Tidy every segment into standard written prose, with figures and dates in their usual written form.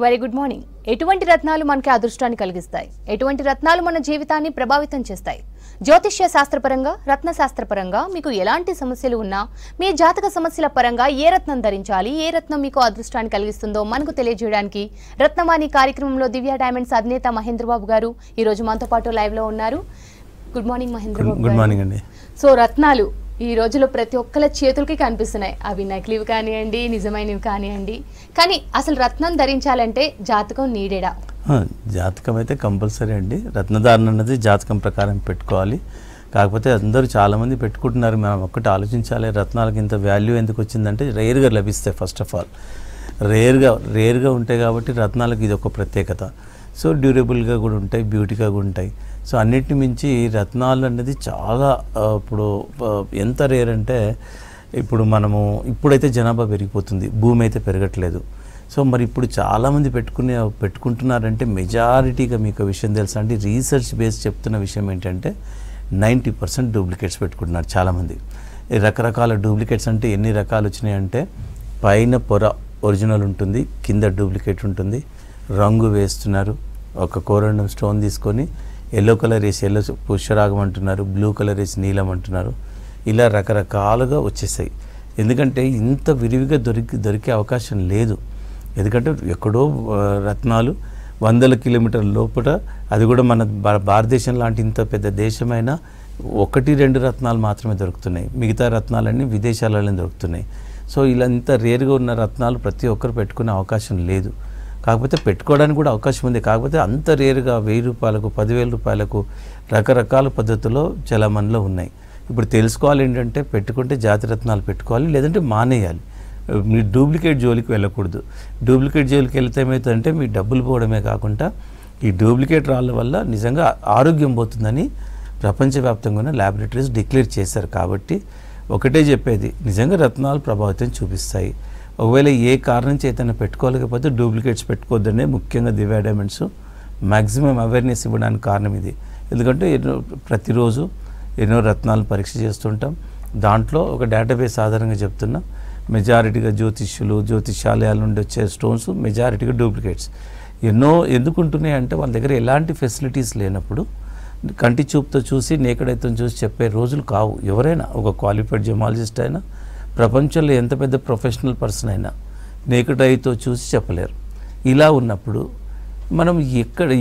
Very good morning. ఎటువంటి రత్నాలు మనకి అదృష్టాన్ని కలిగిస్తాయి? ఎటువంటి రత్నాలు మన జీవితాన్ని ప్రభావితం చేస్తాయి? జ్యోతిష్య శాస్త్రపరంగా, రత్న శాస్త్రపరంగా మీకు ఎలాంటి సమస్యలు ఉన్నా, మీ జాతక సమస్యల పరంగా ఏ రత్నం ధరించాలి, ఏ రత్నం మీకు అదృష్టాన్ని కలిగిస్తుందో మనకు తెలియజేయడానికి రత్నవాణి కార్యక్రమంలో దివ్య డైమండ్స్ అధినేత మహేంద్రబాబు గారు ఈ రోజు మనతో పాటు లైవ్ లో ఉన్నారు. Good morning Mahendrababu. Good morning అండి. సో రత్నాలు ఈ రోజులో ప్రతి ఒక్కళ్ళ చేతులకి కనిపిస్తున్నాయి. అవి నకిలీవి కానివ్వండి, నిజమైనవి కానివ్వండి. కానీ అసలు రత్నం ధరించాలంటే జాతకం నీడేడా? జాతకం అయితే కంపల్సరీ అండి. రత్నధారణ అన్నది జాతకం ప్రకారం పెట్టుకోవాలి. కాకపోతే అందరూ చాలామంది పెట్టుకుంటున్నారు. మనం ఒక్కటి ఆలోచించాలి, రత్నాలకు ఇంత వాల్యూ ఎందుకు వచ్చిందంటే రేర్గా లభిస్తాయి. ఫస్ట్ ఆఫ్ ఆల్ రేర్గా ఉంటాయి కాబట్టి రత్నాలకు ఇది ఒక ప్రత్యేకత. సో డ్యూరబుల్గా కూడా ఉంటాయి, బ్యూటీగా కూడా ఉంటాయి. సో అన్నిటిని మించి రత్నాలు అనేది చాలా ఇప్పుడు ఎంత రేర్ అంటే ఇప్పుడైతే జనాభా పెరిగిపోతుంది, భూమి అయితే పెరగట్లేదు. సో మరి ఇప్పుడు చాలామంది పెట్టుకుంటున్నారంటే మెజారిటీగా మీకు విషయం తెలుసా అండి, రీసెర్చ్ బేస్ చెప్తున్న విషయం ఏంటంటే 90% డూప్లికేట్స్ పెట్టుకుంటున్నారు చాలామంది. రకరకాల డూప్లికేట్స్ అంటే ఎన్ని రకాలు వచ్చినాయంటే, పైన పొర ఒరిజినల్ ఉంటుంది, కింద డూప్లికేట్ ఉంటుంది, రంగు వేస్తున్నారు. ఒక కోరండం స్టోన్ తీసుకొని ఎల్లో కలర్ వేసి ఎల్లో పుష్యరాగం అంటున్నారు, బ్లూ కలర్ వేసి నీలం అంటున్నారు. ఇలా రకరకాలుగా వచ్చేసాయి. ఎందుకంటే ఇంత విరివిగా దొరికే అవకాశం లేదు. ఎందుకంటే ఎక్కడో రత్నాలు 100 కిలోమీటర్ల లోపల, అది కూడా మన భారతదేశం లాంటి ఇంత పెద్ద దేశమైన 1-2 రత్నాలు మాత్రమే దొరుకుతున్నాయి. మిగతా రత్నాలన్నీ విదేశాలలో దొరుకుతున్నాయి. సో ఇలా ఇంత రేరుగా ఉన్న రత్నాలు ప్రతి ఒక్కరు పెట్టుకునే అవకాశం లేదు. కాకపోతే పెట్టుకోవడానికి కూడా అవకాశం ఉంది. కాకపోతే అంత రేరుగా 1000 రూపాయలకు, 10,000 రూపాయలకు రకరకాల పద్ధతుల్లో చలామణిలో ఉన్నాయి. ఇప్పుడు తెలుసుకోవాలి ఏంటంటే, పెట్టుకుంటే జాతి రత్నాలు పెట్టుకోవాలి, లేదంటే మానేయాలి. మీ డూప్లికేట్ జోలికి వెళ్ళకూడదు. డూప్లికేట్ జోలికి వెళ్తే ఏమవుతుందంటే మీ డబ్బులు పోవడమే కాకుండా ఈ డూప్లికేట్ రాళ్ళ వల్ల నిజంగా ఆరోగ్యం పోతుందని ప్రపంచవ్యాప్తంగా ఉన్న ల్యాబొరేటరీస్ డిక్లేర్ చేశారు. కాబట్టి ఒకటే చెప్పేది, నిజంగా రత్నాలు ప్రభావితం చూపిస్తాయి. ఒకవేళ ఏ కారణం చేతనే పెట్టుకోలేకపోతే డూప్లికేట్స్ పెట్టుకోవద్దనే ముఖ్యంగా దివ్య డైమండ్స్ మ్యాక్సిమం అవేర్నెస్ ఇవ్వడానికి కారణం ఇది. ఎందుకంటే ప్రతిరోజు ఎన్నో రత్నాలు పరీక్ష చేస్తుంటాం. దాంట్లో ఒక డేటాబేస్ ఆధారంగా చెప్తున్నా, మెజారిటీగా జ్యోతిష్యాలయాల నుండి వచ్చే స్టోన్స్ మెజారిటీగా డూప్లికేట్స్. ఎందుకు ఉంటున్నాయి అంటే, వాళ్ళ దగ్గర ఎలాంటి ఫెసిలిటీస్ లేనప్పుడు కంటి చూపుతో చూసి, నేకడైతే చూసి చెప్పే రోజులు కావు. ఎవరైనా ఒక క్వాలిఫైడ్ జెమాలజిస్ట్ అయినా, ప్రపంచంలో ఎంత పెద్ద ప్రొఫెషనల్ పర్సన్ అయినా నేకెడ్ ఐతో చూసి చెప్పలేరు. ఇలా ఉన్నప్పుడు మనం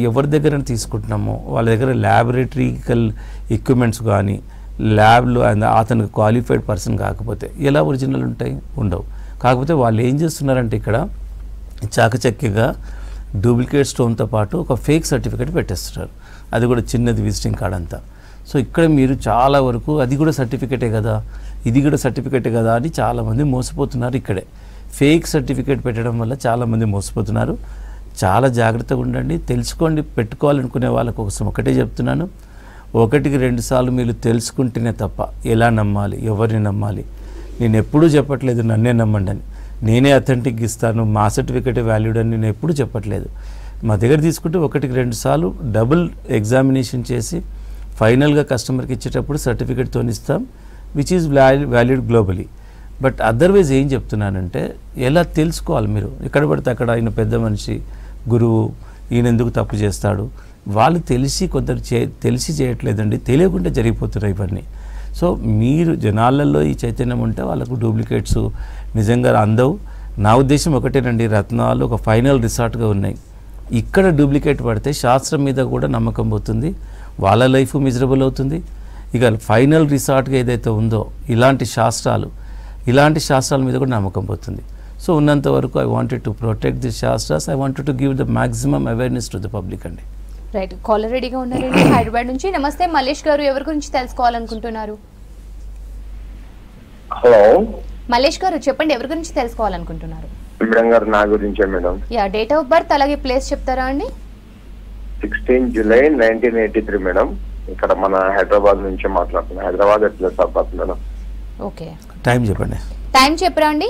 ఎవరి దగ్గర తీసుకుంటున్నామో వాళ్ళ దగ్గర ల్యాబొరేటరీకల్ ఎక్విప్మెంట్స్ కానీ, ల్యాబ్లో అతనికి క్వాలిఫైడ్ పర్సన్ కాకపోతే ఎలా ఒరిజినల్ ఉంటాయి? ఉండవు. కాకపోతే వాళ్ళు ఏం చేస్తున్నారంటే, ఇక్కడ చాకచక్యంగా డూప్లికేట్ స్టోన్తో పాటు ఒక ఫేక్ సర్టిఫికేట్ పెట్టేస్తున్నారు. అది కూడా చిన్నది విజిటింగ్ కార్డ్ అంతా. సో ఇక్కడ మీరు చాలా వరకు అది కూడా సర్టిఫికేటే కదా, ఇది కూడా సర్టిఫికేటే కదా అని చాలామంది మోసపోతున్నారు. ఇక్కడే ఫేక్ సర్టిఫికేట్ పెట్టడం వల్ల చాలామంది మోసపోతున్నారు. చాలా జాగ్రత్తగా ఉండండి, తెలుసుకోండి. పెట్టుకోవాలనుకునే వాళ్ళ కోసం ఒకటే చెప్తున్నాను, 1-2 సార్లు మీరు తెలుసుకుంటేనే తప్ప ఎలా నమ్మాలి, ఎవరిని నమ్మాలి. నేను ఎప్పుడూ చెప్పట్లేదు నన్నే నమ్మండి అని, నేనే అథెంటిక్ ఇస్తాను, మా సర్టిఫికేట్ వాల్యూడ్ అని నేను ఎప్పుడూ చెప్పట్లేదు. మా దగ్గర తీసుకుంటే 1-2 సార్లు డబుల్ ఎగ్జామినేషన్ చేసి ఫైనల్గా కస్టమర్కి ఇచ్చేటప్పుడు సర్టిఫికేట్తో ఇస్తాం, which is valued globally. But otherwise ఏం చెప్తున్నానంటే, ఎలా తెలుసుకోవాలి మీరు? ఎక్కడ పడితే అక్కడ ఆయన పెద్ద మనిషి, గురువు, ఈయన ఎందుకు తప్పు చేస్తాడు, వాళ్ళు కొందరు తెలిసి చేయట్లేదండి, తెలియకుండా జరిగిపోతున్నాయి ఇవన్నీ. సో మీరు జనాలలో ఈ చైతన్యం ఉంటే వాళ్ళకు డూప్లికేట్స్ నిజంగా అందవు. నా ఉద్దేశం ఒకటేనండి, రత్నాలు ఒక ఫైనల్ రిసార్ట్గా ఉన్నాయి. ఇక్కడ డూప్లికేట్ పడితే శాస్త్రం మీద కూడా నమ్మకం పోతుంది, వాళ్ళ లైఫ్ మిజరబుల్ అవుతుంది. ఇక ఫైనల్ రిసార్ట్గా ఏదైతే ఉందో ఇలాంటి శాస్త్రాల మీద కూడా నమ్మకం పోతుంది. సో ఉన్నంత వరకు I wanted to protect the shastras, I wanted to give the maximum awareness to the public అండి. రైట్, కాలర్ రెడీగా ఉన్నారండి హైదరాబాద్ నుంచి. నమస్తే మల్లేష్ గారు, ఎవరి గురించి తెలుసుకోవాలనుకుంటున్నారు? హలో మల్లేష్ గారు చెప్పండి, ఎవరి గురించి తెలుసుకోవాలనుకుంటున్నారు? మేడం గారు, నా గురించే madam. Yeah, date of birth అలాగే ప్లేస్ చెప్తారా అండి? 16 జూలై 1983 మేడం. ఇక్కడ మన హైదరాబాద్ నుంచి మాట్లాడుతున్నాం. Hyderabad place of birth madam. Okay, time చెప్పండి. టైం చెప్పరా అండి?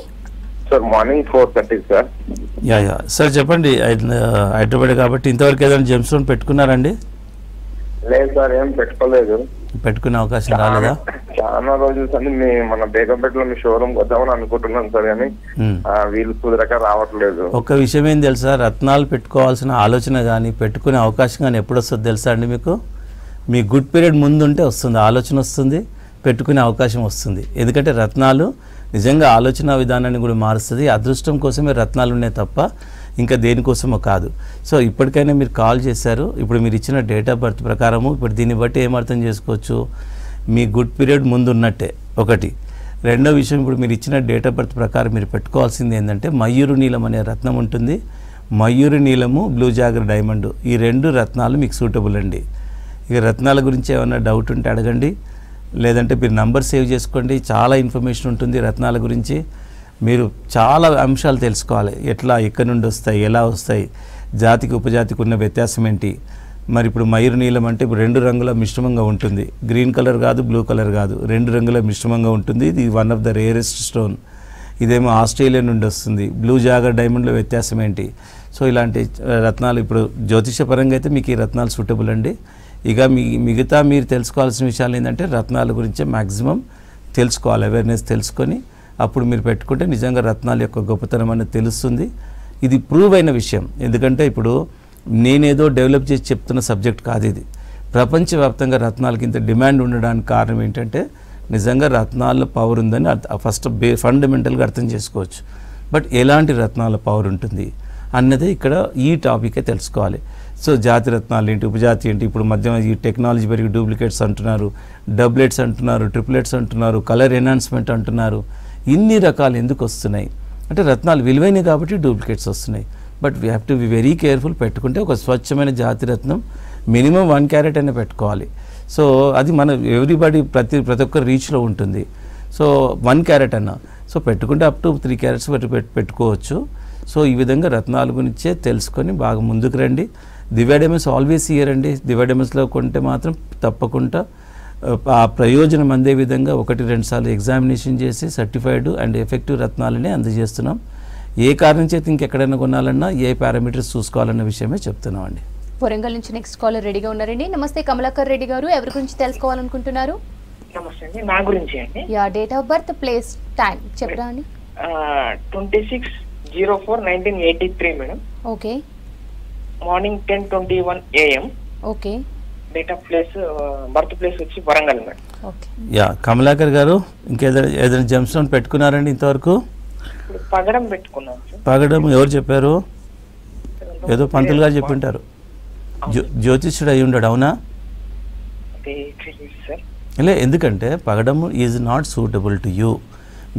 Sir morning 4:30 sir. Yeah sir చెప్పండి. హైదరాబాద్ కాబట్టి ఇంతవరకు ఏదైనా జెమ్ స్టోన్ పెట్టుకున్నారండి? లేదు సార్, ఏం పెట్టుకోలేదు. పెట్టుకునే అవకాశం రాలేదా? చాలా రోజులు సార్ మన బేగంపేటలో మీ షోరూమ్ వద్దామని అనుకుంటున్నాం సార్, కానీ వీళ్ళు కుదరక రావట్లేదు. ఒక విషయం ఏం తెలుసా, రత్నాలు పెట్టుకోవాల్సిన ఆలోచన కానీ పెట్టుకునే అవకాశం కానీ ఎప్పుడు వస్తుంది తెలుసా అండి మీకు? మీ గుడ్ పీరియడ్ ముందుంటే వస్తుంది, ఆలోచన వస్తుంది, పెట్టుకునే అవకాశం వస్తుంది. ఎందుకంటే రత్నాలు నిజంగా ఆలోచన విధానాన్ని కూడా మారుస్తుంది. అదృష్టం కోసమే రత్నాలు ఉన్నాయి తప్ప ఇంకా దేనికోసమో కాదు. సో ఇప్పటికైనా మీరు కాల్ చేశారు, ఇప్పుడు మీరు ఇచ్చిన డేట్ ఆఫ్ బర్త్ ప్రకారము ఇప్పుడు దీన్ని బట్టి ఏం అర్థం చేసుకోవచ్చు, మీ గుడ్ పీరియడ్ ముందు ఉన్నట్టే ఒకటి. రెండో విషయం, ఇప్పుడు మీరు ఇచ్చిన డేట్ ఆఫ్ బర్త్ ప్రకారం మీరు పెట్టుకోవాల్సింది ఏంటంటే మయూరు నీలం అనే రత్నం ఉంటుంది. మయూరు నీలము, బ్లూ జాగర్ డైమండ్, ఈ రెండు రత్నాలు మీకు సూటబుల్ అండి. ఇక రత్నాల గురించి ఏమైనా డౌట్ ఉంటే అడగండి, లేదంటే మీరు నంబర్ సేవ్ చేసుకోండి. చాలా ఇన్ఫర్మేషన్ ఉంటుంది రత్నాల గురించి. మీరు చాలా అంశాలు తెలుసుకోవాలి, ఎట్లా ఎక్కడి నుండి వస్తాయి, ఎలా వస్తాయి, జాతికి ఉపజాతికి ఉన్న వ్యత్యాసం ఏంటి. మరి ఇప్పుడు మయూరు నీలం అంటే ఇప్పుడు రెండు రంగుల మిశ్రమంగా ఉంటుంది, గ్రీన్ కలర్ కాదు, బ్లూ కలర్ కాదు, రెండు రంగుల మిశ్రమంగా ఉంటుంది. ఇది one of the rarest stone. ఇదేమో ఆస్ట్రేలియా నుండి వస్తుంది. బ్లూ జాగర్ డైమండ్లో వ్యత్యాసం ఏంటి. సో ఇలాంటి రత్నాలు ఇప్పుడు జ్యోతిషపరంగా అయితే మీకు ఈ రత్నాలు సూటబుల్ అండి. ఇక మిగతా మీరు తెలుసుకోవాల్సిన విషయాలు ఏంటంటే రత్నాల గురించే మ్యాక్సిమం తెలుసుకోవాలి, అవేర్నెస్ తెలుసుకొని అప్పుడు మీరు పెట్టుకుంటే నిజంగా రత్నాల యొక్క గొప్పతనం అనేది తెలుస్తుంది. ఇది ప్రూవ్ అయిన విషయం. ఎందుకంటే ఇప్పుడు నేనేదో డెవలప్ చేసి చెప్తున్న సబ్జెక్ట్ కాదు ఇది. ప్రపంచవ్యాప్తంగా రత్నాలకి ఇంత డిమాండ్ ఉండడానికి కారణం ఏంటంటే నిజంగా రత్నాల పవర్ ఉందని ఫస్ట్ ఫండమెంటల్గా అర్థం చేసుకోవచ్చు. బట్ ఎలాంటి రత్నాల పవర్ ఉంటుంది అన్నదే ఇక్కడ ఈ టాపికే తెలుసుకోవాలి. సో జాతి రత్నాలు ఏంటి, ఉపజాతి ఏంటి, ఇప్పుడు మధ్య ఈ టెక్నాలజీ పెరిగి డూప్లికేట్స్ అంటున్నారు, డబ్లెట్స్ అంటున్నారు, ట్రిప్లెట్స్ అంటున్నారు, కలర్ ఎన్హాన్స్మెంట్ అంటున్నారు. ఇన్ని రకాలు ఎందుకు వస్తున్నాయి అంటే రత్నాలు విలువైనవి కాబట్టి డూప్లికేట్స్ వస్తున్నాయి. But we have to be very careful. పెట్టుకుంటే ఒక స్వచ్ఛమైన జాతి రత్నం మినిమం 1 క్యారెట్ అయినా పెట్టుకోవాలి. సో అది మన ఎవ్రీబడి ప్రతి ఒక్కరి రీచ్లో ఉంటుంది. సో 1 క్యారెట్ అన్న సో పెట్టుకుంటే అప్ టు 3 క్యారెట్స్ పెట్టుకోవచ్చు. సో ఈ విధంగా రత్నాల గురించే తెలుసుకొని బాగా ముందుకు రండి. దివ్య డైమండ్స్ ఆల్వేస్ ఇయర్ అండి. దివ్య డైమండ్స్లో కొంటే మాత్రం తప్పకుండా ఆ ప్రయోజనం అందే విధంగా 1-2 సార్లు ఎగ్జామినేషన్ చేసి సర్టిఫైడ్ అండ్ ఎఫెక్టివ్ రత్నాలని అందజేస్తున్నాం. ఏ కారణం చేతి ఇంకెక్కడైనా కొనాలన్నా ఏ పారామీటర్స్ చూసుకోవాలన్న విషయమే చెప్తున్నాం అండి. వరంగల్ నుంచి నెక్స్ట్ కాలర్ రెడీగా ఉన్నారండి. నమస్తే కమలాకర్ రెడ్డి గారు, ఎవరి గురించి తెలుసుకోవాలనుకుంటున్నారు? నమస్తే అండి, నా గురించి అండి. Yeah, date of birth, place, time చెప్పరా అండి? 26/04/1983 madam. Okay. Morning 10:21 AM. Okay. Date of place, birth place వచ్చి Warangal madam. Okay. Yeah Kamalakar గారు, ఏదైనా జెమ్ స్టోన్ పెట్టుకున్నారండి ఇంతవరకు? పగడం పెట్టుకున్నాను సార్. పగడం ఎవరు చెప్పారు? ఏదో పంతులు గారు చెప్పింటారు. జ్యోతిష్యుడు అయి ఉండడు, అవునా? లే, ఎందుకంటే పగడం is not suitable to you.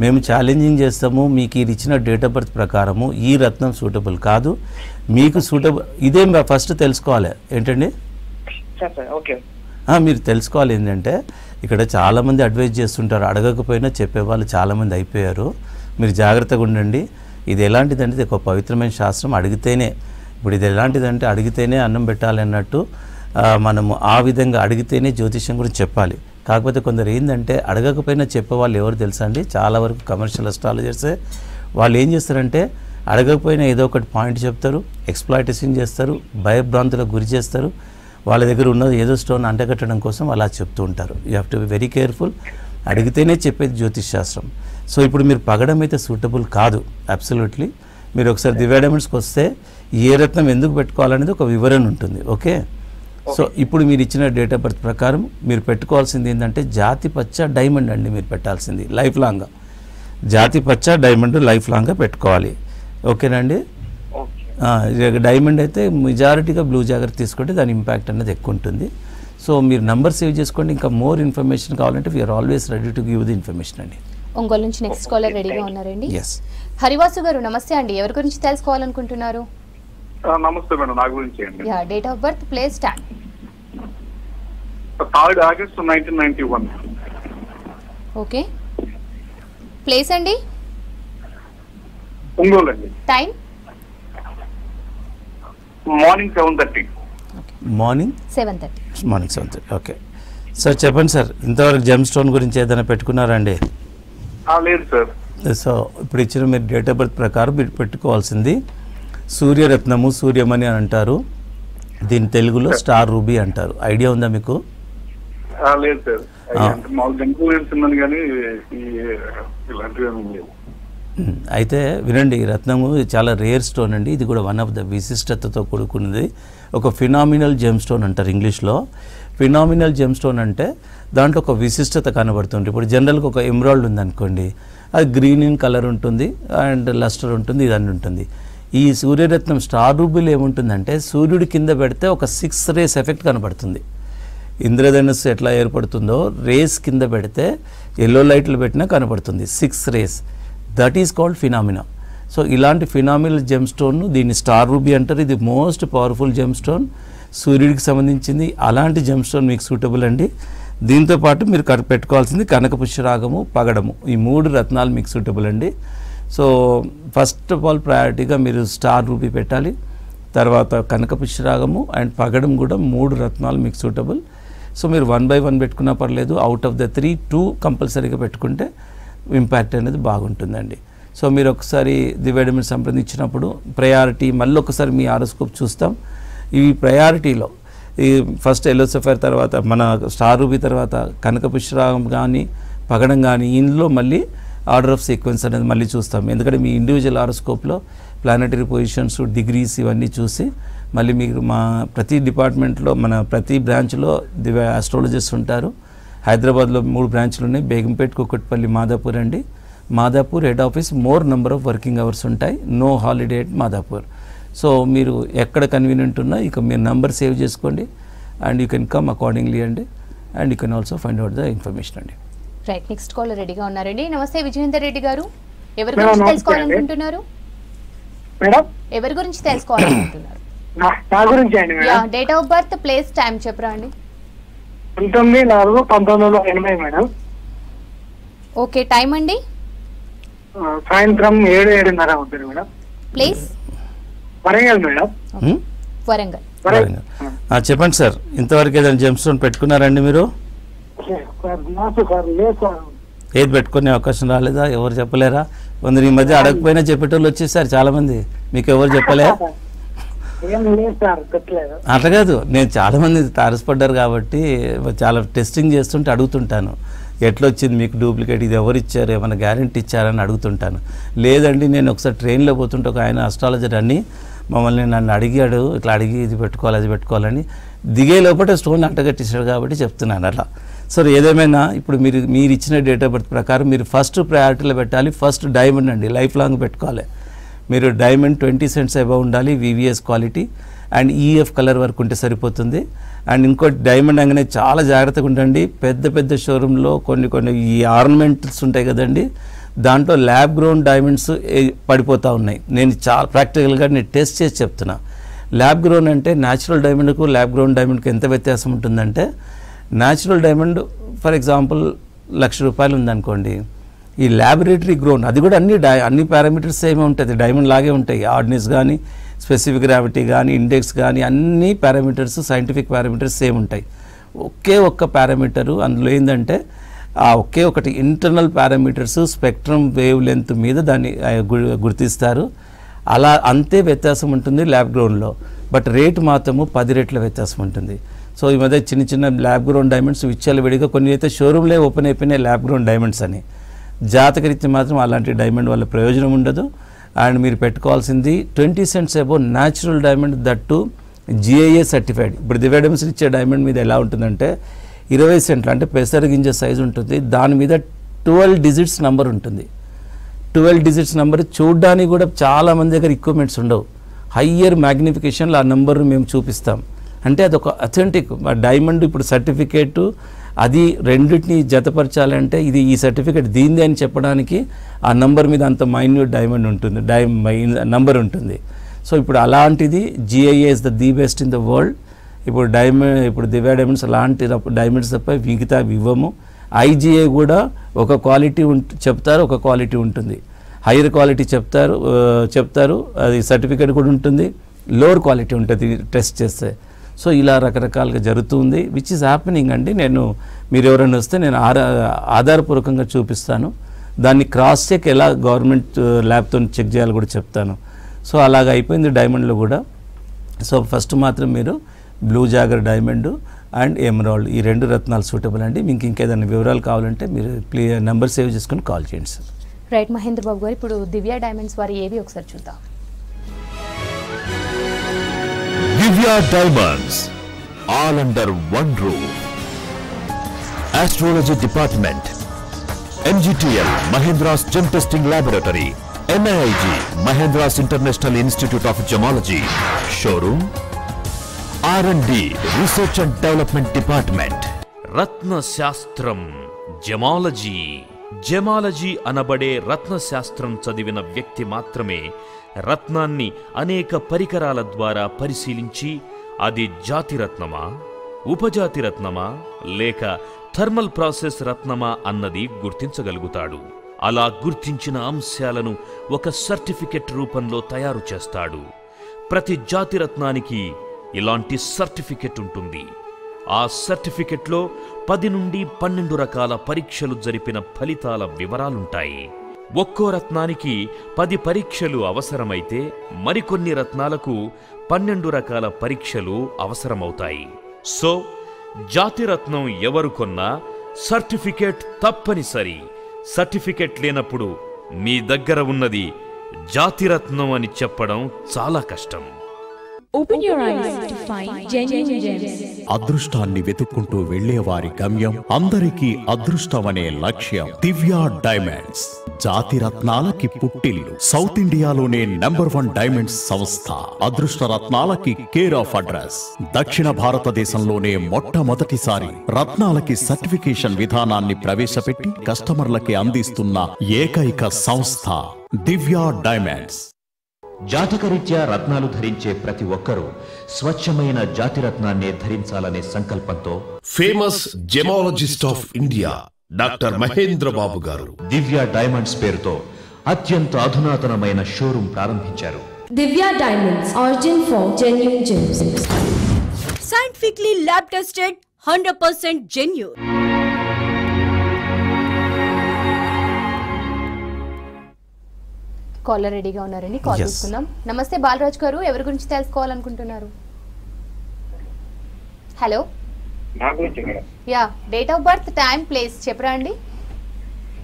మేము ఛాలెంజింగ్ చేస్తాము, మీకు ఇది ఇచ్చిన డేట్ ఆఫ్ బర్త్ ప్రకారము ఈ రత్నం సూటబుల్ కాదు, మీకు సూటబుల్ ఇదే ఫస్ట్ తెలుసుకోవాలి. ఏంటండి మీరు తెలుసుకోవాలి ఏంటంటే ఇక్కడ చాలామంది అడ్వైజ్ చేస్తుంటారు, అడగకపోయినా చెప్పేవాళ్ళు చాలామంది అయిపోయారు. మీరు జాగ్రత్తగా ఉండండి. ఇది ఎలాంటిదంటే ఇది ఒక పవిత్రమైన శాస్త్రం. అడిగితేనే, ఇప్పుడు ఇది ఎలాంటిదంటే అడిగితేనే అన్నం పెట్టాలి అన్నట్టు మనము ఆ విధంగా అడిగితేనే జ్యోతిష్యం గురించి చెప్పాలి. కాకపోతే కొందరు ఏంటంటే అడగకపోయినా చెప్పేవాళ్ళు ఎవరు తెలుసా అండి? చాలా వరకు కమర్షియల్ అస్ట్రాలజర్సే. వాళ్ళు ఏం చేస్తారంటే అడగకపోయినా ఏదో ఒకటి పాయింట్ చెప్తారు, ఎక్స్ప్లాయిటేషన్ చేస్తారు, భయభ్రాంతులకు గురి చేస్తారు. వాళ్ళ దగ్గర ఉన్నది ఏదో స్టోన్ అంటగట్టడం కోసం అలా చెప్తూ ఉంటారు. You have to be very careful. అడిగితేనే చెప్పేది జ్యోతిష్ శాస్త్రం. సో ఇప్పుడు మీరు పగడం అయితే సూటబుల్ కాదు అబ్సల్యూట్లీ. మీరు ఒకసారి దివ్య డైమండ్స్కి వస్తే ఏ రత్నం ఎందుకు పెట్టుకోవాలనేది ఒక వివరణ ఉంటుంది. ఓకే. సో ఇప్పుడు మీరు ఇచ్చిన డేట్ ఆఫ్ బర్త్ ప్రకారం మీరు పెట్టుకోవాల్సింది ఏంటంటే జాతి పచ్చ డైమండ్ అండి. మీరు పెట్టాల్సింది లైఫ్ లాంగ్గా జాతి పచ్చ డైమండ్ లైఫ్ లాంగ్గా పెట్టుకోవాలి. ఓకేనండి. డైమండ్ అయితే మెజారిటీగా బ్లూ జాగ్రత్త తీసుకుంటే దాని ఇంపాక్ట్ అనేది ఎక్కువ ఉంటుంది. సో మీరు నంబర్ సేవ్ చేసుకోండి. ఇంకా మోర్ ఇన్ఫర్మేషన్ కావాలంటే we are always ready to give the information అండి. ఒంగోలు నుంచి నెక్స్ట్ కాలర్ రెడీగా ఉన్నారండి. ఎస్ హరివాసు గారు, నమస్తే అండి. ఎవరి గురించి తెలుసుకోవాలనుకుంటున్నారు? నమస్తే మేడం, నా గురించి అండి. Yeah, date of birth, place, time. 3rd August 1991. Okay. Place అండి? ఒంగోలు అండి. Time? Morning 7:30. Morning 7:30. Morning 7:30. Okay sir, చెప్పండి సార్. ఇంతవరకు జెమ్ స్టోన్ గురించి ఏదైనా పెట్టుకున్నారండి? లేదు సార్. సో ఇప్పుడు ఇచ్చిన మీరు డేట్ ఆఫ్ బర్త్ ప్రకారం మీరు పెట్టుకోవాల్సింది సూర్యరత్నము, సూర్యమణి అని అంటారు. దీని తెలుగులో స్టార్ రూబీ అంటారు. ఐడియా ఉందా మీకు? లేదు సార్. అంటే మాకు ఇన్ఫ్లుయెన్స్ ఉన్నాను కానీ ఇలాంటివి ఏమీ లేవు. అయితే వినండి, ఈ రత్నము చాలా రేర్ స్టోన్ అండి. ఇది కూడా వన్ ఆఫ్ ద విశిష్టతతో కూడుకున్నది. ఒక ఫినామినల్ జెమ్ స్టోన్ అంటారు ఇంగ్లీష్లో. ఫినామినల్ జెమ్ స్టోన్ అంటే దాంట్లో ఒక విశిష్టత కనబడుతుంది. ఇప్పుడు జనరల్గా ఒక ఎమరాల్డ్ ఉందనుకోండి, అది గ్రీన్ ఇన్ కలర్ ఉంటుంది అండ్ లస్టర్ ఉంటుంది, ఇదన్నీ ఉంటుంది. ఈ సూర్యరత్నం స్టార్ రూబీలో ఏముంటుందంటే సూర్యుడి కింద పెడితే ఒక 6 రేస్ ఎఫెక్ట్ కనబడుతుంది. ఇంద్రధనుస్సు ఎట్లా ఏర్పడుతుందో రేస్ కింద పెడితే ఎల్లో లైట్లు పెట్టినా కనబడుతుంది 6 rays. That is called phenomena. So ఇలాంటి ఫినామినల్ జెమ్ స్టోన్, దీన్ని స్టార్ రూబీ అంటారు. ఇది మోస్ట్ పవర్ఫుల్ జెమ్ స్టోన్, సూర్యుడికి సంబంధించింది. అలాంటి జెమ్ స్టోన్ మీకు సూటబుల్ అండి. దీంతో పాటు మీరు పెట్టుకోవాల్సింది కనకపుష్యరాగము, పగడము. ఈ 3 రత్నాలు మీకు సూటబుల్ అండి. సో ఫస్ట్ ఆఫ్ ఆల్ ప్రయారిటీగా మీరు స్టార్ రూబీ పెట్టాలి, తర్వాత కనకపుష్యరాగము అండ్ పగడం కూడా 3 రత్నాలు మీకు సూటబుల్. సో మీరు 1 by 1 పెట్టుకున్నా పర్లేదు. అవుట్ ఆఫ్ ద 3, 2 కంపల్సరీగా పెట్టుకుంటే ఇంపాక్ట్ అనేది బాగుంటుందండి. సో మీరు ఒకసారి దివ్యడమిని సంప్రదించినప్పుడు ప్రయారిటీ మళ్ళీ ఒకసారి మీ ఆరోస్కోప్ చూస్తాం. ఈ ప్రయారిటీలో ఈ ఫస్ట్ ఎల్లో సఫైర్, తర్వాత మన స్టార్ రూబీ, తర్వాత కనకపుష్యరాగం కానీ పగడం కానీ, ఇందులో మళ్ళీ ఆర్డర్ ఆఫ్ సీక్వెన్స్ అనేది మళ్ళీ చూస్తాం. ఎందుకంటే మీ ఇండివిజువల్ ఆరోస్కోప్లో ప్లానెటరీ పొజిషన్స్, డిగ్రీస్ ఇవన్నీ చూసి మళ్ళీ మీరు మా ప్రతి డిపార్ట్మెంట్లో మన ప్రతి బ్రాంచ్లో దివ్య ఆస్ట్రాలజిస్ట్ ఉంటారు. హైదరాబాద్లో 3 బ్రాంచ్లు ఉన్నాయి, బేగంపేట్, కుకట్పల్లి, మాదాపూర్ అండి. Madhapur head office more number of working hours ఉంటాయి, no holiday at Madhapur. So మీరు ఎక్కడ కన్వీనియంట్ ఉన్నా ఇక మీరు నంబర్ సేవ్ చేసుకోండి and you can come accordingly అండి, and you can also find out the information అండి. రైట్, నెక్స్ట్ కాల్ రెడీగా ఉన్నారండి. నమస్తే విజయేందర్ రెడ్డి గారు, ఎవరి గురించి తెలుసుకోవాలనుకుంటున్నారు? మేడం ఎవరి గురించి తెలుసుకోవాలనుకుంటున్నారు? నా గురించి అండి madam. Date of birth, place, time చెప్పరా అండి. 19/4/1980 మేడం. ఓకే, టైం అండి? సాయంత్రం 7-7:30 అవుతుంది madam. Place? Warangal madam. Warangal. చెప్పండి సార్, ఇంతవరకు ఏదైనా జెమ్ స్టోన్ పెట్టుకున్నారండి మీరు? ఏది పెట్టుకునే అవకాశం రాలేదా? ఎవరు చెప్పలేరా? కొందరు ఈ మధ్య అడగకపోయినా చెప్పేటోళ్ళు వచ్చేసారు చాలామంది. మీకు ఎవరు చెప్పలే? అట్లా కాదు, నేను చాలామంది తారసపడ్డారు కాబట్టి చాలా టెస్టింగ్ చేస్తుంటే అడుగుతుంటాను, ఎట్లా వచ్చింది మీకు డూప్లికేట్, ఇది ఎవరు ఇచ్చారు, ఏమైనా గ్యారెంటీ ఇచ్చారని అడుగుతుంటాను. లేదండి, నేను ఒకసారి ట్రైన్లో పోతుంటే ఒక ఆయన అస్ట్రాలజర్ అని నన్ను అడిగాడు, ఇట్లా అడిగి ఇది పెట్టుకోవాలి అది పెట్టుకోవాలని. దిగే లోపల స్టోన్ అట్టగట్టించాడు కాబట్టి చెప్తున్నాను అలా. సో ఏదేమైనా ఇప్పుడు మీరు ఇచ్చిన డేట్ ఆఫ్ బర్త్ ప్రకారం మీరు ఫస్ట్ ప్రయారిటీలో పెట్టాలి. ఫస్ట్ డైమండ్ అండి, లైఫ్ లాంగ్ పెట్టుకోవాలి. మీరు డైమండ్ 20 cents అబవ్ ఉండాలి, VVS quality and EF colour వరకు ఉంటే సరిపోతుంది. అండ్ ఇంకోటి డైమండ్ అనగానే చాలా జాగ్రత్తగా ఉండండి. పెద్ద పెద్ద షోరూంలో కొన్ని ఈ ఆర్నమెంట్స్ ఉంటాయి కదండి, దాంట్లో ల్యాబ్ గ్రౌండ్ డైమండ్స్ పడిపోతూ ఉన్నాయి. నేను చాలా ప్రాక్టికల్గా నేను టెస్ట్ చేసి చెప్తున్నా. ల్యాబ్ గ్రౌండ్ అంటే న్యాచురల్ డైమండ్కు ల్యాబ్ గ్రౌండ్ డైమండ్కి ఎంత వ్యత్యాసం ఉంటుందంటే, న్యాచురల్ డైమండ్ ఫర్ ఎగ్జాంపుల్ ₹1,00,000 ఉందనుకోండి, ఈ ల్యాబొరేటరీ గ్రోన్ అది కూడా అన్ని పారామీటర్స్ సేమే ఉంటుంది, డైమండ్ లాగే ఉంటాయి. హార్డ్నెస్ కానీ, స్పెసిఫిక్ గ్రావిటీ కానీ, ఇండెక్స్ కానీ, అన్ని పారామీటర్స్ సైంటిఫిక్ పారామీటర్స్ సేమ్ ఉంటాయి. ఒకే ఒక్క పారామీటరు అందులో ఏంటంటే ఒకే ఒకటి internal parameters spectrum wave length మీద దాన్ని గుర్తిస్తారు. అలా అంతే వ్యత్యాసం ఉంటుంది ల్యాబ్ గ్రౌండ్లో. బట్ రేటు మాత్రము 10 రెట్ల వ్యత్యాసం ఉంటుంది. సో ఈ మధ్య చిన్న చిన్న ల్యాబ్ గ్రౌండ్ డైమండ్స్ విడిగా కొన్ని అయితే షోరూమ్లే ఓపెన్ అయిపోయినాయి ల్యాబ్ గ్రౌండ్ డైమండ్స్ అని. జాతకరీత్యా మాత్రం అలాంటి డైమండ్ వల్ల ప్రయోజనం ఉండదు. అండ్ మీరు పెట్టుకోవాల్సింది 20 cents above natural diamond, that GIA certified. ఇప్పుడు దివ్యడమ్స్ ఇచ్చే డైమండ్ మీద ఎలా ఉంటుందంటే 20 cents అంటే పెసర గింజ సైజు ఉంటుంది, దాని మీద 12 digits నెంబర్ ఉంటుంది. 12 digits నెంబర్ చూడడానికి కూడా చాలామంది దగ్గర ఎక్విప్మెంట్స్ ఉండవు. హయ్యర్ మ్యాగ్నిఫికేషన్లో ఆ నెంబర్ను మేము చూపిస్తాం. అంటే అదొక అథెంటిక్ డైమండ్. ఇప్పుడు సర్టిఫికేటు అది రెండింటిని జతపరచాలంటే ఇది ఈ సర్టిఫికేట్ దీనిదే అని చెప్పడానికి ఆ నంబర్ మీద అంత మైన్యూట్ డైమండ్ ఉంటుంది, నంబర్ ఉంటుంది. సో ఇప్పుడు అలాంటిది GIA is the best in the world. ఇప్పుడు దివ్య డైమండ్స్ అలాంటి డైమండ్స్ తప్ప మిగతా ఇవ్వము. IGA కూడా ఒక క్వాలిటీ చెప్తారు, ఒక క్వాలిటీ ఉంటుంది. హైయర్ క్వాలిటీ చెప్తారు అది సర్టిఫికేట్ కూడా ఉంటుంది, లోవర్ క్వాలిటీ ఉంటుంది టెస్ట్ చేస్తే. సో ఇలా రకరకాలుగా జరుగుతుంది, విచ్ ఈజ్ హ్యాపెనింగ్ అండి. మీరు ఎవరైనా వస్తే నేను ఆధారపూర్వకంగా చూపిస్తాను. దాన్ని క్రాస్ చెక్ ఎలా గవర్నమెంట్ ల్యాబ్తో చెక్ చేయాలో కూడా చెప్తాను. సో అలాగ అయిపోయింది డైమండ్లో కూడా. సో ఫస్ట్ మాత్రం మీరు blue jogger diamond and emerald, ఈ 2 రత్నాలు సూటబుల్ అండి. మీకు ఇంకేదైనా వివరాలు కావాలంటే మీరు నెంబర్ సేవ్ చేసుకుని కాల్ చేయండి సార్. రైట్ మహేంద్ర బాబు గారు, ఇప్పుడు దివ్య డైమండ్స్ వారి ఏవి ఒకసారి చూద్దాం. Divya Diamonds, all under one roof. Astrology department, MGTL Mahendras gem testing laboratory, NIIG Mahendras international institute of gemology showroom, R&D research and development department. రత్నశాస్త్రం జెమాలజీ. జెమాలజీ అనబడే రత్నశాస్త్రం చదివిన వ్యక్తి మాత్రమే రత్నాన్ని అనేక పరికరాల ద్వారా పరిశీలించి అది జాతిరత్నమా, ఉపజాతి రత్నమా లేక థర్మల్ ప్రాసెస్ రత్నమా అన్నది గుర్తించగలుగుతాడు. అలా గుర్తించిన అంశాలను ఒక సర్టిఫికెట్ రూపంలో తయారు చేస్తాడు. ప్రతి జాతిరత్నానికి ఇలాంటి సర్టిఫికెట్ ఉంటుంది. ఆ సర్టిఫికెట్లో 10 నుండి 12 రకాల పరీక్షలు జరిపిన ఫలితాల వివరాలుంటాయి. ఒక్కో రత్నానికి 10 పరీక్షలు అవసరమైతే మరికొన్ని రత్నాలకు 12 రకాల పరీక్షలు అవసరమవుతాయి. సో జాతిరత్నం ఎవరు కొన్నా సర్టిఫికెట్ తప్పనిసరి. సర్టిఫికెట్ లేనప్పుడు మీ దగ్గర ఉన్నది జాతిరత్నం అని చెప్పడం చాలా కష్టం. Open your eyes to find genuine gems. అదృష్టాన్ని వెతుక్కుంటూ వెళ్లేవారి గమ్యం, అందరికీ అదృష్టమనే లక్ష్యం. దివ్య డైమండ్స్ జాతి రత్నాలకి పుట్టిల్లు. సౌత్ ఇండియాలోనే #1 డైమండ్స్ సంస్థ. అదృష్ట రత్నాలకి కేర్ ఆఫ్ అడ్రస్. దక్షిణ భారతదేశంలోనే మొట్టమొదటిసారి రత్నాలకి సర్టిఫికేషన్ విధానాన్ని ప్రవేశపెట్టి కస్టమర్లకి అందిస్తున్న ఏకైక సంస్థ దివ్య డైమండ్స్. జాతకరీత్యా రత్నాలు ధరించే ప్రతి ఒక్కరూ స్వచ్ఛమైన జాతిరత్నాన్నే ధరించాలనే సంకల్పంతో famous gemologist of India doctor Mahendra Babu గారు దివ్య డైమండ్స్ పేరుతో అత్యంత అధునాతనమైన షోరూం ప్రారంభించారు. Divya Diamonds, origin for genuine gems. Scientifically lab tested, 100% genuine. Caller రెడీగా ఉన్నారండి, కాల్ తీసుకుందాం. నమస్తే బాలరాజ్ గారు, ఎవరి గురించి తెలుసుకోవాలనుకుంటున్నారు? Hello, yeah, date of birth, time, place చెప్పరా అండి?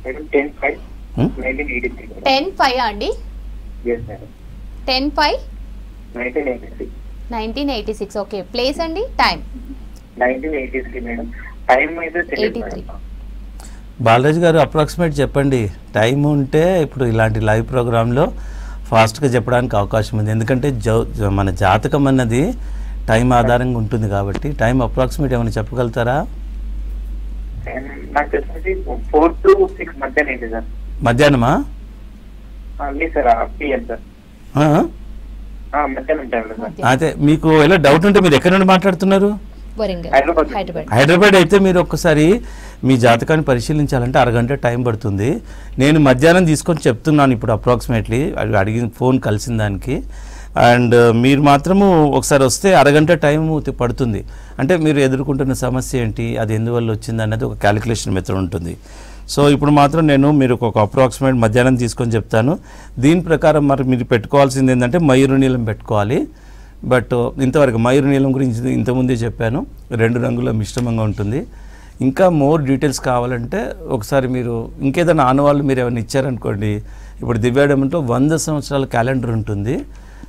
10/5 అండి? 10/5/1986. ఓకే, ప్లేస్ అండి, టైం? 1983. బాలరాజు గారు అప్రాక్సిమేట్ చెప్పండి. టైం ఉంటే ఇప్పుడు ఇలాంటి లైవ్ ప్రోగ్రాంలో ఫాస్ట్గా చెప్పడానికి అవకాశం ఉంది. ఎందుకంటే మన జాతకం అన్నది టైం ఆధారంగా ఉంటుంది కాబట్టి టైం అప్రాక్సిమేట్ ఏమైనా చెప్పగలుగుతారా? మధ్యాహ్నమా? అదే, మీకు ఎలా డౌట్ ఉంటే మీరు ఎక్కడి నుండి మాట్లాడుతున్నారు? హైదరాబాద్ అయితే మీరు ఒక్కసారి మీ జాతకాన్ని పరిశీలించాలంటే అరగంట టైం పడుతుంది. నేను మధ్యాహ్నం తీసుకొని చెప్తున్నాను ఇప్పుడు అప్రాక్సిమేట్లీ అడిగిన ఫోన్ కలిసిన దానికి. అండ్ మీరు మాత్రము ఒకసారి వస్తే అరగంట టైం పడుతుంది. అంటే మీరు ఎదుర్కొంటున్న సమస్య ఏంటి, అది ఎందువల్ల వచ్చింది అన్నది ఒక క్యాలిక్యులేషన్ మెథడ్ ఉంటుంది. సో ఇప్పుడు మాత్రం నేను మీరు ఒక అప్రాక్సిమేట్ మధ్యాహ్నం తీసుకొని చెప్తాను. దీని ప్రకారం మరి మీరు పెట్టుకోవాల్సింది ఏంటంటే మయూరు నీలం పెట్టుకోవాలి. బట్ ఇంతవరకు మయూరు నీలం గురించి ఇంతకుముందే చెప్పాను, 2 రంగుల మిశ్రమంగా ఉంటుంది. ఇంకా మోర్ డీటెయిల్స్ కావాలంటే ఒకసారి మీరు ఇంకేదైనా ఆనవాళ్ళు మీరు ఏమైనా ఇచ్చారనుకోండి. ఇప్పుడు దివ్య డైమండ్లో 100 సంవత్సరాల క్యాలెండర్ ఉంటుంది.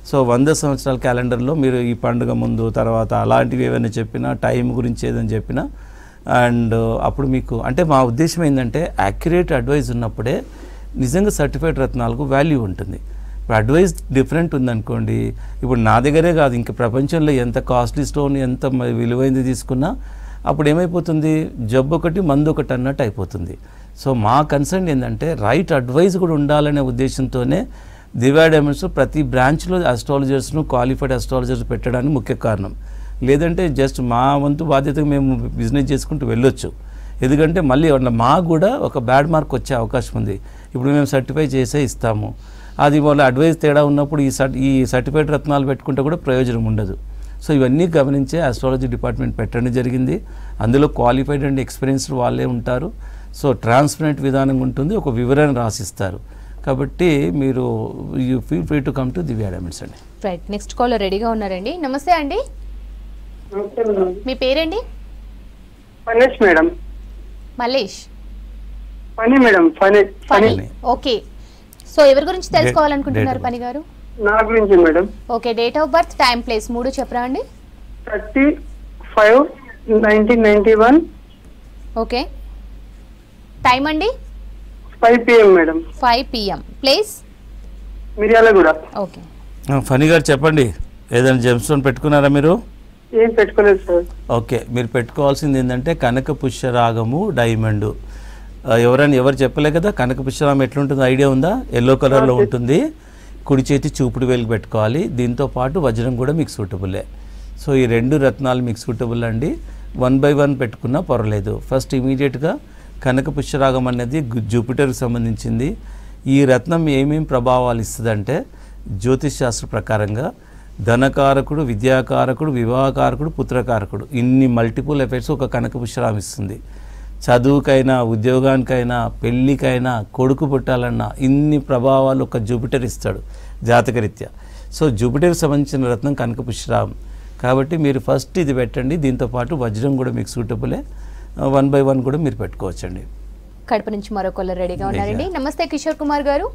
సో 100 సంవత్సరాల క్యాలెండర్లో మీరు ఈ పండుగ ముందు తర్వాత అలాంటివి ఏమైనా చెప్పినా, టైం గురించి ఏదైనా చెప్పినా, అండ్ అప్పుడు మీకు అంటే మా ఉద్దేశం ఏంటంటే యాక్యురేట్ అడ్వైజ్ ఉన్నప్పుడే నిజంగా సర్టిఫైడ్ రత్నాలకు వాల్యూ ఉంటుంది. ఇప్పుడు అడ్వైస్ డిఫరెంట్ ఉందనుకోండి, ఇప్పుడు నా దగ్గరే కాదు ఇంకా ప్రపంచంలో ఎంత కాస్ట్లీ స్టోన్ ఎంత విలువైంది తీసుకున్నా అప్పుడు ఏమైపోతుంది, జబ్బు ఒకటి మందు ఒకటి అన్నట్టు అయిపోతుంది. సో మా కన్సర్న్ ఏంటంటే రైట్ అడ్వైస్ కూడా ఉండాలనే ఉద్దేశంతోనే దివ్య డైమండ్స్ ప్రతి బ్రాంచ్లో ఆస్ట్రాలజర్స్ను క్వాలిఫైడ్ ఆస్ట్రాలజర్స్ పెట్టడానికి ముఖ్య కారణం. లేదంటే జస్ట్ మా వంతు బాధ్యతగా మేము బిజినెస్ చేసుకుంటూ వెళ్ళొచ్చు. ఎందుకంటే మళ్ళీ మాకు కూడా ఒక బ్యాడ్ మార్క్ వచ్చే అవకాశం ఉంది. ఇప్పుడు మేము సర్టిఫై చేసే ఇస్తాము, అది వాళ్ళ అడ్వైస్ తేడా ఉన్నప్పుడు ఈ సర్టిఫైడ్ రత్నాలు పెట్టుకుంటే కూడా ప్రయోజనం ఉండదు. సో ఇవన్నీ గమనించే ఆస్ట్రాలజీ డిపార్ట్మెంట్ పెట్టడం జరిగింది. అందులో క్వాలిఫైడ్ అండ్ ఎక్స్పీరియన్స్డ్ వాళ్ళే ఉంటారు. సో ట్రాన్స్పరెంట్ విధానం ఉంటుంది, ఒక వివరణ రాసిస్తారు. కాబట్టి మీరు you feel free to come to Divya Diamonds అండి. రైట్, నెక్స్ట్ కాలర్ రెడీగా ఉన్నారండి. నమస్తే అండి, మీ పేరండి? Phanesh madam. Mallesh Phani madam. Phani. Okay, so ఎవరి గురించి తెలుసుకోవాలనుకుంటున్నారు పని గారు? నా గురించి మేడం. ఓకే, date of birth, time, place 3 చెప్పరా అండి. 30/5/1991. ఓకే, టైం అండి 5 PM madam. 5 PM. Place Miryalaguda. Okay, Phani గారు చెప్పండి, ఏదైనా జెమ్ స్టోన్ పెట్టుకున్నారా మీరు? ఏం పెట్టుకోలేదు సార్. ఓకే, మీరు పెట్టుకోవాల్సింది ఏంటంటే కనక పుష్యరాగము డైమండ్. ఎవరు చెప్పలే కదా, కనక పుష్యరాగం ఎట్లుంటుందో ఐడియా ఉందా? ఎల్లో కలర్లో ఉంటుంది, కుడి చేతి చూపుడు వేలుకి పెట్టుకోవాలి. దీంతో పాటు వజ్రం కూడా మీకు సూటబులే. సో ఈ 2 రత్నాలు మీకు సూటబుల్ అండి. 1 by 1 పెట్టుకున్నా పర్వాలేదు. ఫస్ట్ ఇమీడియట్గా కనక పుష్యరాగం అనేది జూపిటర్కి సంబంధించింది. ఈ రత్నం ఏమేమి ప్రభావాలు ఇస్తుందంటే జ్యోతిష్ శాస్త్ర ప్రకారంగా ధనకారకుడు, విద్యాకారకుడు, వివాహకారకుడు, పుత్రకారకుడు, ఇన్ని మల్టిపుల్ ఎఫెక్ట్స్ ఒక కనక పుష్యరాగం ఇస్తుంది. చదువుకైనా, ఉద్యోగానికైనా, పెళ్ళికైనా, కొడుకు పుట్టాలన్నా ఇన్ని ప్రభావాలు ఒక జూపిటర్ ఇస్తాడు జాతకరీత్యా. సో జూపిటర్కి సంబంధించిన రత్నం కనక పుష్యరాగం కాబట్టి మీరు ఫస్ట్ ఇది పెట్టండి. దీంతోపాటు వజ్రం కూడా మీకు సూటబులే. 1 by 1 కూడా మీరు పెట్టుకోవచ్చండి. కడప నుంచి మరో కాలర్ రెడీగా ఉన్నారండి. నమస్తే కిషోర్ కుమార్ గారు.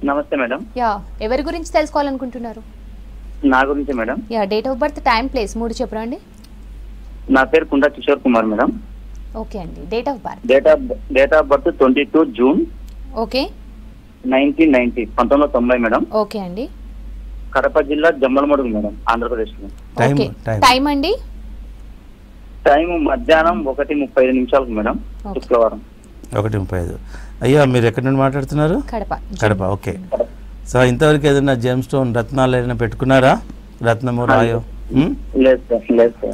నమస్తే మేడం. యా, ఎవరి గురించి తెలుసుకోవాలనుకుంటున్నారు? నా గురించి madam. Yeah, date of birth, time, place 3 చెప్పరా అండి. నా పేరు కుండ కిషోర్ కుమార్ మేడం. ఓకే అండి, date of birth. Date of birth 22 June. Okay, 1990 madam. Okay అండి. కడప జిల్లా జమ్మలమడుగు మేడం, ఆంధ్రప్రదేశ్ లో. ఓకే, టైం అండి. టైం మధ్యాహ్నం 1:35 మేడం, శుక్రవారం. 1:35. అయ్యా, మీరు ఎక్కడి నుండి మాట్లాడుతున్నారు? కడప. ఓకే, సో ఇంతవరకు ఏదైనా జెమ్ స్టోన్ రత్నాలు ఏదైనా పెట్టుకున్నారా? రత్నము, రాయో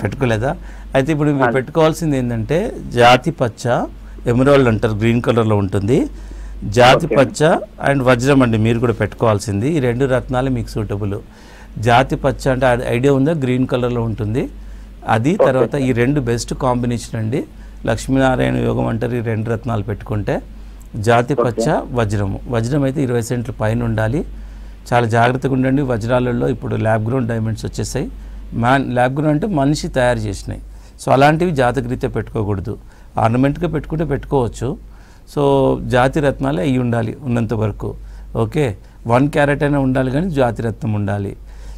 పెట్టుకోలేదా? అయితే ఇప్పుడు మీరు పెట్టుకోవాల్సింది ఏంటంటే జాతి పచ్చ, ఎమరాల్డ్ అంటారు, గ్రీన్ కలర్లో ఉంటుంది. జాతి పచ్చ అండ్ వజ్రం అండి మీరు కూడా పెట్టుకోవాల్సింది. ఈ 2 రత్నాలు మీకు సూటబుల్. జాతి పచ్చ అంటే ఐడియా ఉందా? గ్రీన్ కలర్లో ఉంటుంది అది. తర్వాత ఈ 2 బెస్ట్ కాంబినేషన్ అండి. లక్ష్మీనారాయణ యోగం అంటారు ఈ 2 రత్నాలు పెట్టుకుంటే. జాతి పచ్చ, వజ్రము. వజ్రం అయితే 20 సెంట్లు పైన ఉండాలి. చాలా జాగ్రత్తగా ఉండండి. వజ్రాలలో ఇప్పుడు ల్యాబ్ గ్రౌండ్ డైమండ్స్ వచ్చేసాయి. ల్యాబ్ గ్రౌండ్ అంటే మనిషి తయారు చేసినాయి. సో అలాంటివి జాతకరీత్యా పెట్టుకోకూడదు. ఆర్నమెంట్గా పెట్టుకుంటే పెట్టుకోవచ్చు. సో జాతి రత్నాలే అయ్యి ఉండాలి ఉన్నంత వరకు. ఓకే, 1 క్యారెట్ అయినా ఉండాలి కానీ జాతి రత్నం ఉండాలి.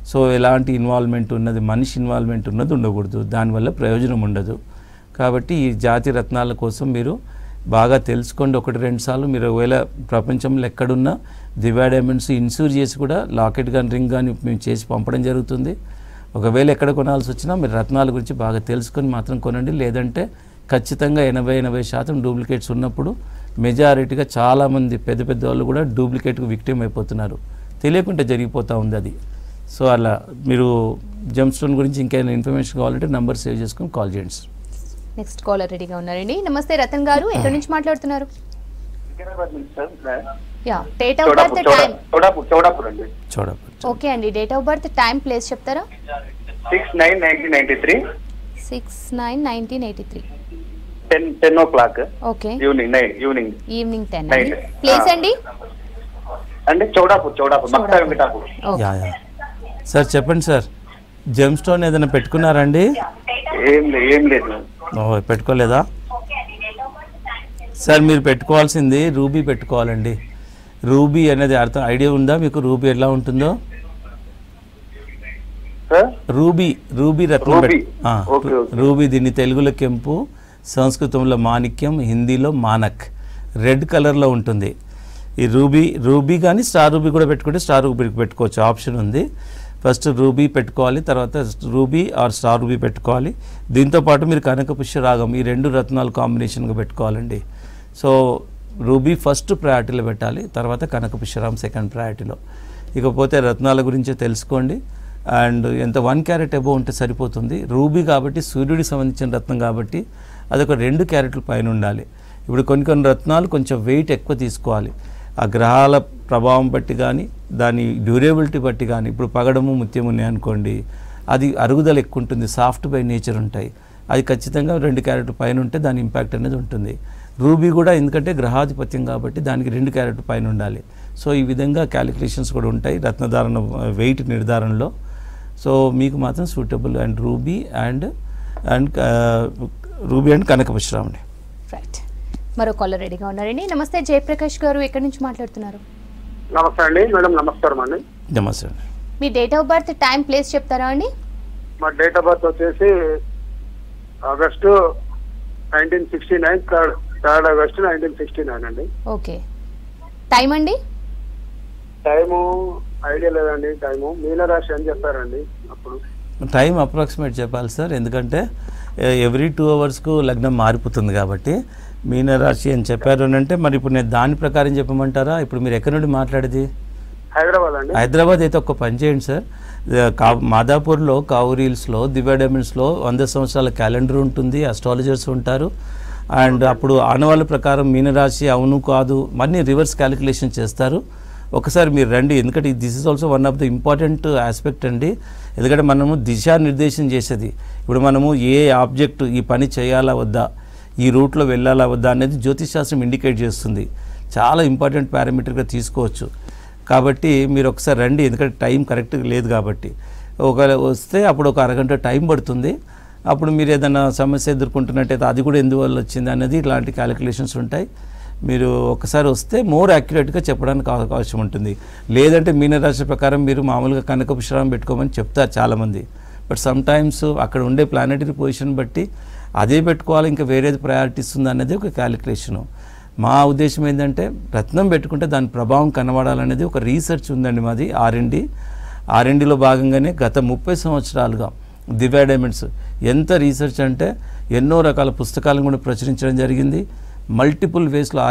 సో ఎలాంటి ఇన్వాల్వ్మెంట్ ఉన్నది, మనిషి ఇన్వాల్వ్మెంట్ ఉన్నది ఉండకూడదు. దానివల్ల ప్రయోజనం ఉండదు. కాబట్టి ఈ జాతి రత్నాల కోసం మీరు బాగా తెలుసుకోండి. 1-2 సార్లు మీరు ఒకవేళ ప్రపంచంలో ఎక్కడున్నా దివ్యా డైమండ్స్ ఇన్సూర్ చేసి కూడా లాకెట్ కానీ రింగ్ కానీ మేము చేసి పంపడం జరుగుతుంది. ఒకవేళ ఎక్కడ కొనాల్సి వచ్చినా మీరు రత్నాల గురించి బాగా తెలుసుకొని మాత్రం కొనండి. లేదంటే ఖచ్చితంగా 80% డూప్లికేట్స్ ఉన్నప్పుడు మెజారిటీగా చాలామంది పెద్ద పెద్ద వాళ్ళు కూడా డూప్లికేట్కు విక్టిమ్ అయిపోతున్నారు. తెలియకుండా జరిగిపోతూ ఉంది అది. సో అలా మీరు జెమ్ స్టోన్ గురించి ఇంకేమైనా ఇన్ఫర్మేషన్ కావాలంటే నంబర్ సేవ్ చేసుకొని కాల్ చేయండి. నెక్స్ట్ కాలర్ రెడీగా ఉన్నారండి. నమస్తే రతన్ గారు, ఎక్కడి నుంచి మాట్లాడుతున్నారు? Yeah, date of birth, time. Chowdapur అండి. ఓకే అండి, date of birth, time, place చెప్తారా? 6/9/1983. 6/9/1983. 10 o'clock. ఓకే, ఈవినింగ్ 10 అండి. ప్లేస్ అండి అంటే చౌడాపూర్ మక్తా వెంకటాపూర్. సార్ చెప్పండి సార్, జెమ్ స్టోన్ ఏదైనా పెట్టుకున్నారండి? ఏం లేదు. పెట్టుకోలేదా? సార్ మీరు పెట్టుకోవాల్సింది రూబీ పెట్టుకోవాలండి. రూబీ అనేది అర్థం ఐడియా ఉందా మీకు? రూబీ ఎలా ఉంటుందో? రూబీ రత్నం. రూబీ, దీన్ని తెలుగులో కెంపు, సంస్కృతంలో మాణిక్యం, హిందీలో మానక్. రెడ్ కలర్లో ఉంటుంది ఈ రూబీ కానీ స్టార్ రూబీ కూడా పెట్టుకుంటే స్టార్ రూబీ పెట్టుకోవచ్చు, ఆప్షన్ ఉంది. ఫస్ట్ రూబీ పెట్టుకోవాలి, తర్వాత రూబీ ఆర్ స్టార్ రూబీ పెట్టుకోవాలి. దీంతోపాటు మీరు కనక పుష్యరాగం ఈ 2 రత్నాలు కాంబినేషన్గా పెట్టుకోవాలండి. సో రూబీ ఫస్ట్ ప్రయారిటీలో పెట్టాలి, తర్వాత కనక పుష్యరాగం సెకండ్ ప్రయారిటీలో. ఇకపోతే రత్నాల గురించి తెలుసుకోండి. అండ్ ఎంత 1 క్యారెట్ అబోవ్ ఉంటే సరిపోతుంది. రూబీ కాబట్టి సూర్యుడికి సంబంధించిన రత్నం కాబట్టి అదొక 2 క్యారెట్ల పైన ఉండాలి. ఇప్పుడు కొన్ని రత్నాలు కొంచెం వెయిట్ ఎక్కువ తీసుకోవాలి. ఆ గ్రహాల ప్రభావం బట్టి కానీ దాని డ్యూరేబిలిటీ బట్టి కానీ, ఇప్పుడు పగడము ముత్యం ఉన్నాయి అనుకోండి, అది అరుగుదల ఎక్కువ ఉంటుంది, సాఫ్ట్ బై నేచర్ ఉంటాయి. అది ఖచ్చితంగా 2 క్యారెట్ల పైన ఉంటే దాని ఇంపాక్ట్ అనేది ఉంటుంది. రూబీ కూడా ఎందుకంటే గ్రహాధిపత్యం కాబట్టి దానికి 2 క్యారెట్ల పైన ఉండాలి. సో ఈ విధంగా క్యాలిక్యులేషన్స్ కూడా ఉంటాయి రత్నధారణ వెయిట్ నిర్ధారణలో. సో మీకు మాత్రం suitable and ruby and ruby and కనకపుష్పరామ్ అండి. రైట్, మరో కాలర్ రెడీగా ఉన్నారండి. నమస్తే జయప్రకాష్ గారు, ఎక్కడి నుంచి మాట్లాడుతున్నారు? నమస్తే అండి మేడం. నమస్కారం అండి. నమస్తే అండి. మీ date of birth, time, place చెప్తారా అండి? మా డేట్ ఆఫ్ బర్త్ వచ్చేసి ఆగస్టు 1969, థర్డ్ ఆగస్టు 1969 అండి. ఓకే, టైం అండి? టైము ఐడియా లేదండి. టైము మీనరాశి అని చెప్పారండి. అప్పుడు టైం అప్రాక్సిమేట్ చెప్పాలి సార్, ఎందుకంటే ఎవ్రీ 2 అవర్స్కు లగ్నం మారిపోతుంది కాబట్టి మీనరాశి అని చెప్పారు అని అంటే మరి ఇప్పుడు నేను దాని ప్రకారం చెప్పమంటారా? ఇప్పుడు మీరు ఎక్కడి నుండి మాట్లాడేది? హైదరాబాద్ అండి. హైదరాబాద్ అయితే ఒక పని చేయండి సార్, మాదాపూర్లో కావురీల్స్లో దివ్య డైమండ్స్లో 100 సంవత్సరాల క్యాలెండర్ ఉంటుంది, అస్ట్రాలజర్స్ ఉంటారు. అండ్ అప్పుడు ఆనవాళ్ళ ప్రకారం మీనరాశి అవును కాదు మళ్ళీ రివర్స్ క్యాలిక్యులేషన్ చేస్తారు. ఒకసారి మీరు రండి, ఎందుకంటే this is also one of the important aspect అండి. ఎందుకంటే మనము దిశానిర్దేశం చేసేది, ఇప్పుడు మనము ఏ ఆబ్జెక్ట్ ఈ పని చేయాలా వద్దా, ఈ రూట్లో వెళ్ళాలా వద్దా అనేది జ్యోతిషాస్త్రం ఇండికేట్ చేస్తుంది. చాలా ఇంపార్టెంట్ పారామీటర్గా తీసుకోవచ్చు. కాబట్టి మీరు ఒకసారి రండి, ఎందుకంటే టైం కరెక్ట్గా లేదు కాబట్టి. ఒకవేళ వస్తే అప్పుడు ఒక అరగంట టైం పడుతుంది. అప్పుడు మీరు ఏదైనా సమస్య ఎదుర్కొంటున్నట్టయితే అది కూడా ఎందువల్ల వచ్చింది అనేది ఇలాంటి క్యాలిక్యులేషన్స్ ఉంటాయి. మీరు ఒకసారి వస్తే మోర్ యాక్యురేట్గా చెప్పడానికి అవకాశం ఉంటుంది. లేదంటే మీనరాశి ప్రకారం మీరు మామూలుగా కనకపుష్పరామ్ పెట్టుకోమని చెప్తారు చాలామంది. బట్ సమ్ టైమ్స్ అక్కడ ఉండే ప్లానెటరీ పొజిషన్ బట్టి అదే పెట్టుకోవాలి, ఇంకా వేరేది ప్రయారిటీస్ ఉంది అనేది ఒక క్యాలిక్యులేషను. మా ఉద్దేశం ఏంటంటే రత్నం పెట్టుకుంటే దాని ప్రభావం కనబడాలనేది ఒక రీసెర్చ్ ఉందండి మాది ఆర్ఎండిలో భాగంగానే గత 30 సంవత్సరాలుగా దివ్య డైమండ్స్ ఎంత రీసెర్చ్ అంటే ఎన్నో రకాల పుస్తకాలను కూడా ప్రచురించడం జరిగింది. మల్టిపుల్ వేస్లో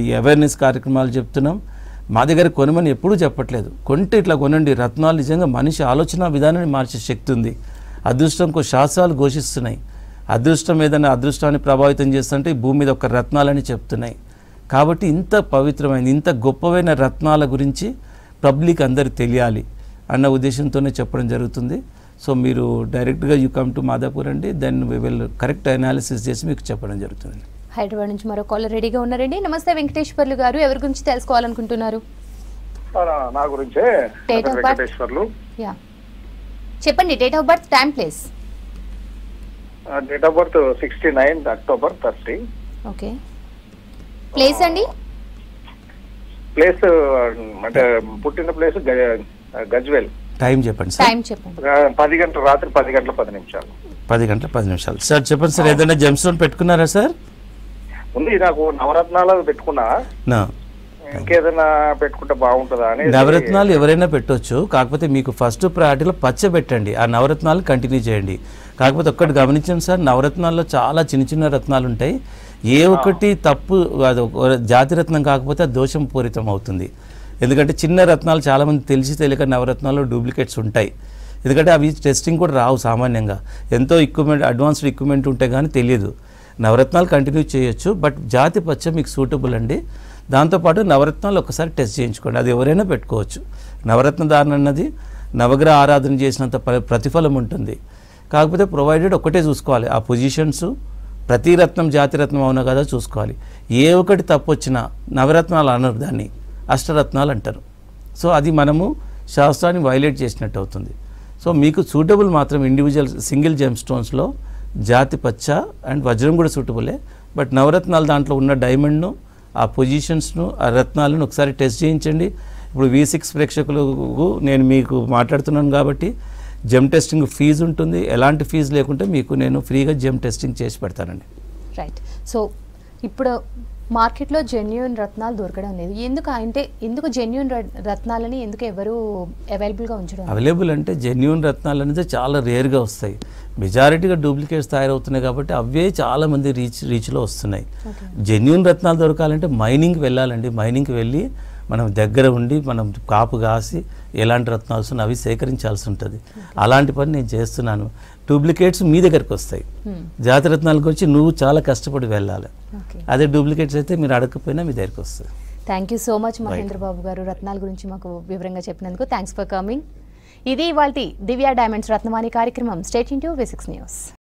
ఈ అవేర్నెస్ కార్యక్రమాలు చెప్తున్నాం. మా దగ్గర కొనమని ఎప్పుడూ చెప్పట్లేదు, కొంటే ఇట్లా కొనండి. రత్నాలు నిజంగా మనిషి ఆలోచన విధానాన్ని మార్చే శక్తి ఉంది. అదృష్టంకు శాస్త్రాలు ఘోషిస్తున్నాయి. అదృష్టం ఏదైనా అదృష్టాన్ని ప్రభావితం చేస్తుంటే ఈ భూమి మీద ఒక రత్నాలని చెప్తున్నాయి. కాబట్టి ఇంత పవిత్రమైన ఇంత గొప్పమైన రత్నాల గురించి పబ్లిక్ అందరికి తెలియాలి అన్న ఉద్దేశంతోనే చెప్పడం జరుగుతుంది. సో మీరు డైరెక్ట్గా యూ కమ్ టు మాదాపూర్ అండి, then we will correct analysis చేసి మీకు చెప్పడం జరుగుతుంది. హైదరాబాద్ నుంచి మరో కాలర్ రెడీగా ఉన్నారండి. నమస్తే వెంకటేశ్వర్లు గారు, ఎవరి గురించి తెలుసుకోవాలనుకుంటున్నారు? నా గురించే. డేట్ ఆఫ్ బర్త్ చెప్పండి. Date of birth, time, place. Date of birth 69 October 30. Okay, place అండి? ప్లేస్ అంటే పుట్టిన ప్లేస్ గజ్వేల్. టైం చెప్పండి. టైం చెప్పండి. 10 గంటల రాత్రి 10 గంటల 10 నిమిషాలు. 10 గంటల 10 నిమిషాలు. సార్ చెప్పండి సార్, ఏదైనా జెమ్ స్టోన్ పెట్టుకున్నారా సార్? ఉంది, నాకు నవరత్నాలు పెట్టుకున్నా. ఇంకేదైనా పెట్టుకుంటే బాగుంటుందా అని. నవరత్నాలు ఎవరైనా పెట్టవచ్చు, కాకపోతే మీకు ఫస్ట్ ప్రయారిటీలో పచ్చ పెట్టండి, ఆ నవరత్నాలు కంటిన్యూ చేయండి. కాకపోతే ఒక్కటి గమనించండి సార్, నవరత్నాల్లో చాలా చిన్న చిన్న రత్నాలు ఉంటాయి. ఏ ఒక్కటి తప్పు జాతిరత్నం కాకపోతే అది దోషం పూరితం అవుతుంది. ఎందుకంటే చిన్న రత్నాలు చాలామంది తెలిసి తెలియక నవరత్నాల్లో డూప్లికేట్స్ ఉంటాయి. ఎందుకంటే అవి టెస్టింగ్ కూడా రావు సామాన్యంగా, ఎంతో ఎక్విప్మెంట్ అడ్వాన్స్డ్ ఎక్విప్మెంట్ ఉంటే కానీ తెలియదు. నవరత్నాలు కంటిన్యూ చేయొచ్చు, బట్ జాతి పచ్చ మీకు సూటబుల్ అండి. దాంతోపాటు నవరత్నాలు ఒకసారి టెస్ట్ చేయించుకోండి, అది ఎవరైనా పెట్టుకోవచ్చు. నవరత్న ధారణ అన్నది నవగ్రహ ఆరాధన చేసినంత ప్రతిఫలం ఉంటుంది. కాకపోతే ప్రొవైడెడ్ ఒకటే చూసుకోవాలి, ఆ పొజిషన్స్ ప్రతి రత్నం జాతిరత్నం అవునా కదా చూసుకోవాలి. ఏ ఒకటి తప్పు వచ్చినా నవరత్నాలు అనరు, దాన్ని అష్టరత్నాలు అంటారు. సో అది మనము శాస్త్రాన్ని వైలేట్ చేసినట్టు అవుతుంది. సో మీకు సూటబుల్ మాత్రం ఇండివిజువల్ సింగిల్ జెమ్ స్టోన్స్లో జాతి పచ్చ అండ్ వజ్రం కూడా సూటబులే. బట్ నవరత్నాలు దాంట్లో ఉన్న డైమండ్ను, ఆ పొజిషన్స్ను, ఆ రత్నాలను ఒకసారి టెస్ట్ చేయించండి. ఇప్పుడు V6 ప్రేక్షకులకు నేను మీకు మాట్లాడుతున్నాను కాబట్టి జెమ్ టెస్టింగ్ ఫీజు ఉంటుంది. ఎలాంటి ఫీజు లేకుంటే మీకు నేను ఫ్రీగా జెమ్ టెస్టింగ్ చేసి పెడతానండి. రైట్. సో ఇప్పుడు మార్కెట్లో జెన్యూన్ రత్నాలు దొరకడం లేదు, ఎందుకు జెన్యూన్ రత్నాలని ఎందుకు ఎవరు అవైలబుల్గా ఉంచడం? అవైలబుల్ అంటే జెన్యూన్ రత్నాలు అనేది చాలా రేర్గా వస్తాయి. మెజారిటీగా డూప్లికేట్స్ తయారవుతున్నాయి కాబట్టి అవే చాలామంది రీచ్లో వస్తున్నాయి. జెన్యూన్ రత్నాలు దొరకాలంటే మైనింగ్కి వెళ్ళాలండి. మైనింగ్కి వెళ్ళి మనం దగ్గర ఉండి మనం కాపు కాసి ఎలాంటి రత్నాలు వస్తున్నాయి అవి సేకరించాల్సి ఉంటుంది. అలాంటి పని నేను చేస్తున్నాను. డూప్లికేట్స్ మీ దగ్గరికి వస్తాయి. జాతి రత్నాల గురించి నువ్వు చాలా కష్టపడి వెళ్ళాలి. అదే డూప్లికేట్స్ అయితే మీరు అడగకపోయినా మీ దగ్గరికి వస్తుంది. Thank you so much Mahendra Babu గారు, రత్నాల గురించి మాకు వివరంగా చెప్పినందుకు. Thanks for coming. ఇది ఇవాల్టి దివ్య డైమండ్స్ రత్నవాణి కార్యక్రమం. Stay tuned to V6 news.